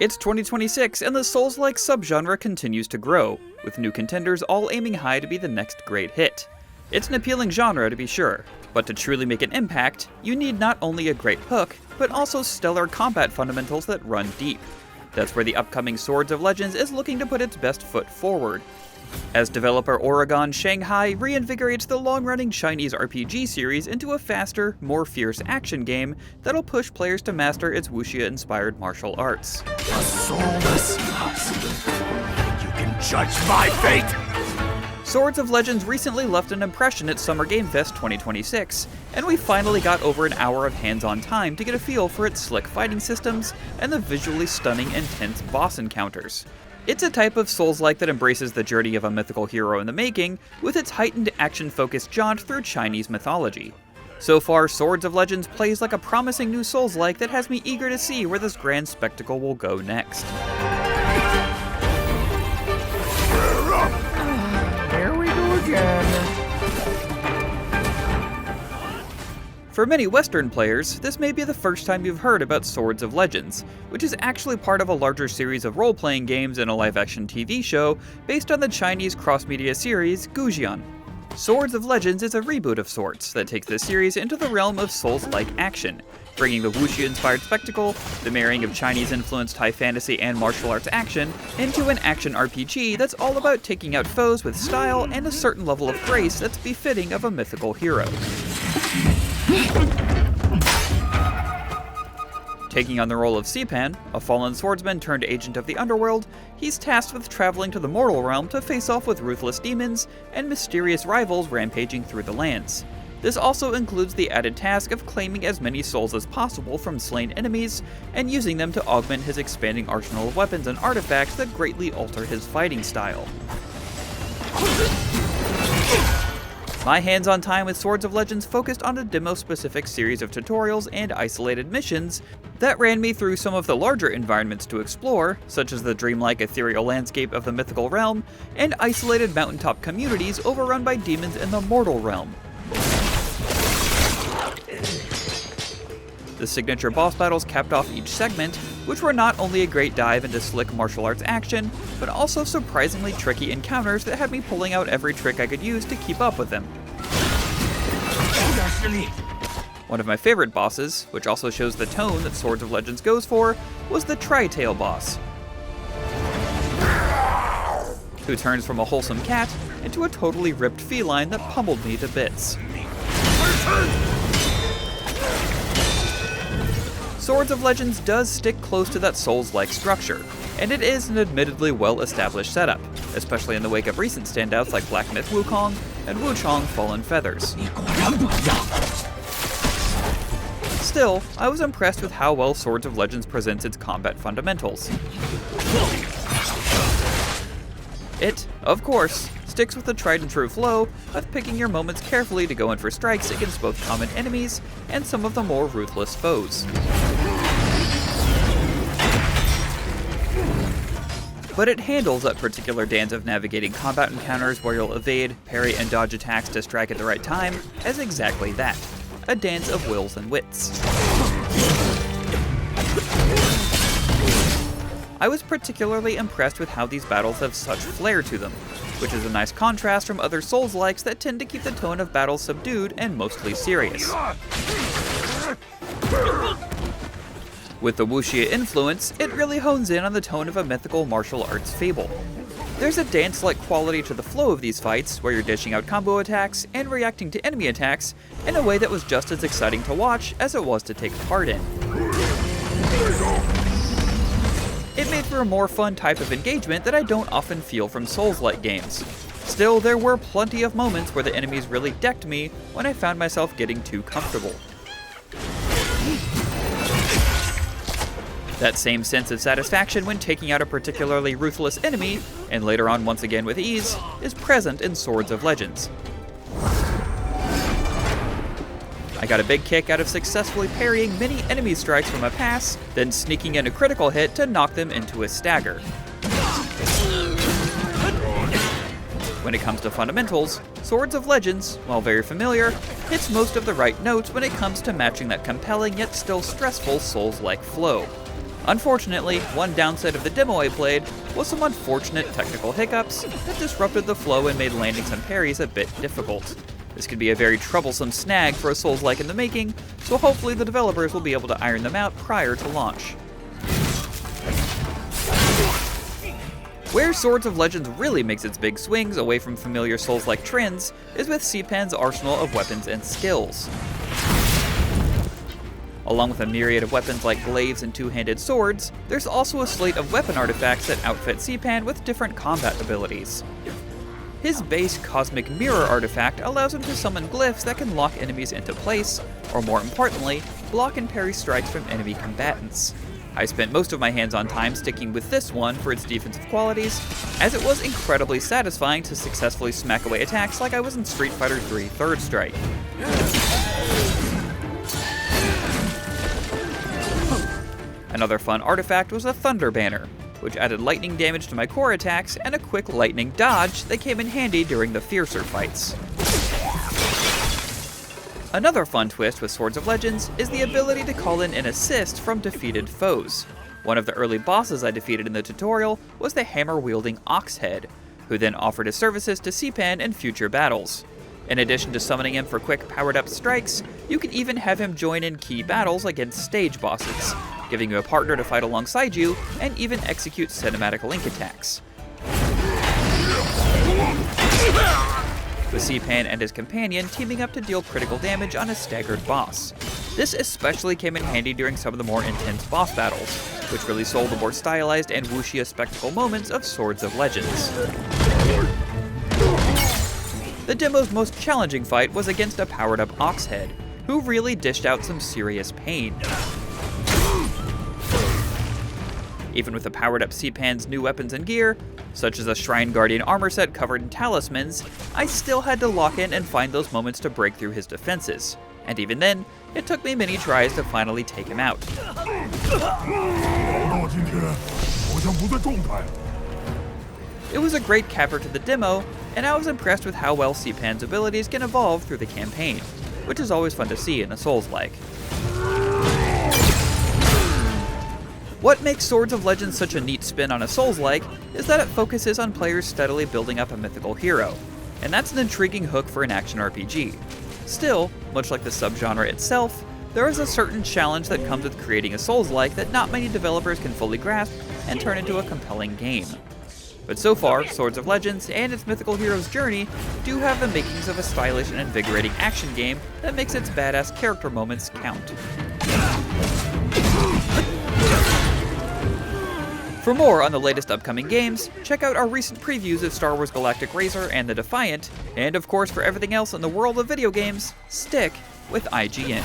It's 2026, and the Souls-like subgenre continues to grow, with new contenders all aiming high to be the next great hit. It's an appealing genre to be sure, but to truly make an impact, you need not only a great hook, but also stellar combat fundamentals that run deep. That's where the upcoming Swords of Legends is looking to put its best foot forward. As developer Oregon Shanghai reinvigorates the long-running Chinese RPG series into a faster, more fierce action game that'll push players to master its wuxia-inspired martial arts. A soulless husk. You can judge my fate! Swords of Legends recently left an impression at Summer Game Fest 2026, and we finally got over an hour of hands-on time to get a feel for its slick fighting systems and the visually stunning and tense boss encounters. It's a type of Souls-like that embraces the journey of a mythical hero in the making, with its heightened action-focused jaunt through Chinese mythology. So far, Swords of Legends plays like a promising new Souls-like that has me eager to see where this grand spectacle will go next. Here we go again. For many Western players, this may be the first time you've heard about Swords of Legends, which is actually part of a larger series of role-playing games and a live-action TV show based on the Chinese cross-media series Gujian. Swords of Legends is a reboot of sorts that takes the series into the realm of Souls-like action, bringing the wuxia-inspired spectacle, the marrying of Chinese-influenced high fantasy and martial arts action, into an action RPG that's all about taking out foes with style and a certain level of grace that's befitting of a mythical hero. Taking on the role of Sipan, a fallen swordsman turned agent of the underworld, he's tasked with traveling to the mortal realm to face off with ruthless demons and mysterious rivals rampaging through the lands. This also includes the added task of claiming as many souls as possible from slain enemies and using them to augment his expanding arsenal of weapons and artifacts that greatly alter his fighting style. My hands-on time with Swords of Legends focused on a demo-specific series of tutorials and isolated missions that ran me through some of the larger environments to explore, such as the dreamlike ethereal landscape of the mythical realm, and isolated mountaintop communities overrun by demons in the mortal realm. The signature boss battles capped off each segment, which were not only a great dive into slick martial arts action, but also surprisingly tricky encounters that had me pulling out every trick I could use to keep up with them. One of my favorite bosses, which also shows the tone that Swords of Legends goes for, was the Tri-Tail boss, who turns from a wholesome cat into a totally ripped feline that pummeled me to bits. Swords of Legends does stick close to that Souls-like structure, and it is an admittedly well-established setup, especially in the wake of recent standouts like Black Myth Wukong and Wuchang Fallen Feathers. Still, I was impressed with how well Swords of Legends presents its combat fundamentals. It, of course, sticks with the tried-and-true flow of picking your moments carefully to go in for strikes against both common enemies and some of the more ruthless foes. But it handles that particular dance of navigating combat encounters where you'll evade, parry, and dodge attacks to strike at the right time as exactly that, a dance of wills and wits. I was particularly impressed with how these battles have such flair to them, which is a nice contrast from other Souls-likes that tend to keep the tone of battle subdued and mostly serious. With the wuxia influence, it really hones in on the tone of a mythical martial arts fable. There's a dance-like quality to the flow of these fights, where you're dishing out combo attacks and reacting to enemy attacks in a way that was just as exciting to watch as it was to take part in. It made for a more fun type of engagement that I don't often feel from Souls-like games. Still, there were plenty of moments where the enemies really decked me when I found myself getting too comfortable. That same sense of satisfaction when taking out a particularly ruthless enemy, and later on once again with ease, is present in Swords of Legends. I got a big kick out of successfully parrying many enemy strikes from a pass, then sneaking in a critical hit to knock them into a stagger. When it comes to fundamentals, Swords of Legends, while very familiar, hits most of the right notes when it comes to matching that compelling yet still stressful Souls-like flow. Unfortunately, one downside of the demo I played was some unfortunate technical hiccups that disrupted the flow and made landings and parries a bit difficult. This could be a very troublesome snag for a Souls-like in the making, so hopefully the developers will be able to iron them out prior to launch. Where Swords of Legends really makes its big swings away from familiar Souls-like trends is with C-Pan's arsenal of weapons and skills. Along with a myriad of weapons like glaives and two-handed swords, there's also a slate of weapon artifacts that outfit C-Pan with different combat abilities. His base Cosmic Mirror artifact allows him to summon glyphs that can lock enemies into place, or more importantly, block and parry strikes from enemy combatants. I spent most of my hands-on time sticking with this one for its defensive qualities, as it was incredibly satisfying to successfully smack away attacks like I was in Street Fighter III Third Strike. Another fun artifact was a Thunder Banner, which added lightning damage to my core attacks and a quick lightning dodge that came in handy during the fiercer fights. Another fun twist with Swords of Legends is the ability to call in an assist from defeated foes. One of the early bosses I defeated in the tutorial was the hammer-wielding Oxhead, who then offered his services to C-Pan in future battles. In addition to summoning him for quick powered-up strikes, you can even have him join in key battles against stage bosses, giving you a partner to fight alongside you and even execute cinematic link attacks. With C-Pan and his companion teaming up to deal critical damage on a staggered boss. This especially came in handy during some of the more intense boss battles, which really sold the more stylized and wuxia spectacle moments of Swords of Legends. The demo's most challenging fight was against a powered-up Oxhead, who really dished out some serious pain. Even with the powered-up C-Pan's new weapons and gear, such as a Shrine Guardian armor set covered in talismans, I still had to lock in and find those moments to break through his defenses. And even then, it took me many tries to finally take him out. It was a great capper to the demo, and I was impressed with how well C-Pan's abilities can evolve through the campaign, which is always fun to see in a Souls-like. What makes Swords of Legends such a neat spin on a Souls-like is that it focuses on players steadily building up a mythical hero, and that's an intriguing hook for an action RPG. Still, much like the subgenre itself, there is a certain challenge that comes with creating a Souls-like that not many developers can fully grasp and turn into a compelling game. But so far, Swords of Legends and its mythical hero's journey do have the makings of a stylish and invigorating action game that makes its badass character moments count. For more on the latest upcoming games, check out our recent previews of Star Wars Galactic Razor and the Defiant, and of course for everything else in the world of video games, stick with IGN.